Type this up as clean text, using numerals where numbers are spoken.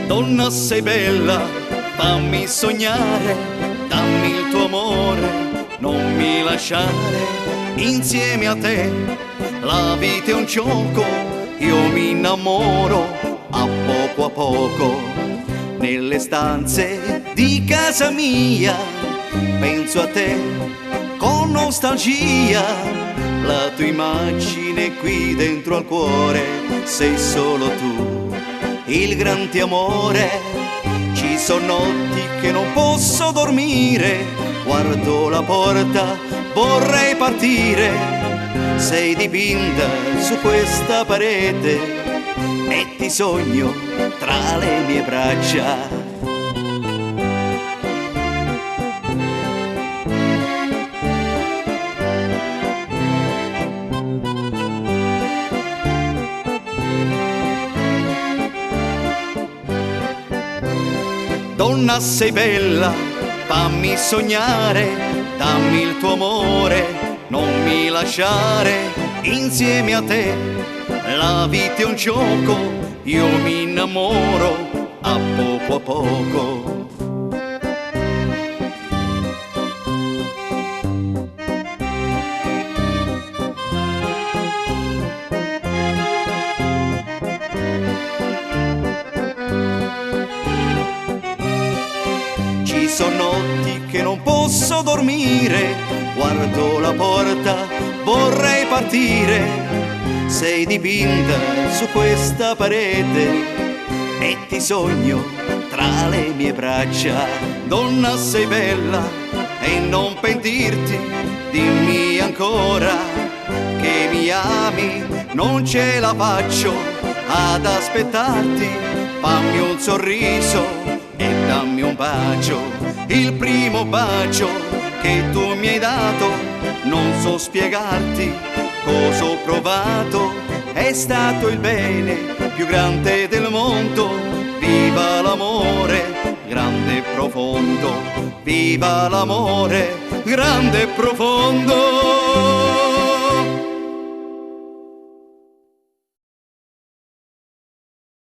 Donna sei bella, fammi sognare, dammi il tuo amore, non mi lasciare. Insieme a te la vita è un gioco, io mi innamoro a poco. Nelle stanze di casa mia penso a te con nostalgia, la tua immagine qui dentro al cuore, sei solo tu, il grande amore. Ci sono notti che non posso dormire, guardo la porta, vorrei partire, sei dipinta su questa parete e ti sogno tra le mie braccia. Donna sei bella, fammi sognare, dammi il tuo amore, non mi lasciare. Insieme a te la vita è un gioco, io mi innamoro a poco. Ci sono notti che non posso dormire, guardo la porta, vorrei partire, sei dipinta su questa parete e ti sogno tra le mie braccia. Donna sei bella e non pentirti, dimmi ancora che mi ami, non ce la faccio ad aspettarti, fammi un sorriso e dammi un bacio, il primo bacio che tu mi hai dato, non so spiegarti cosa ho provato, è stato il bene più grande del mondo, viva l'amore grande e profondo, viva l'amore grande e profondo.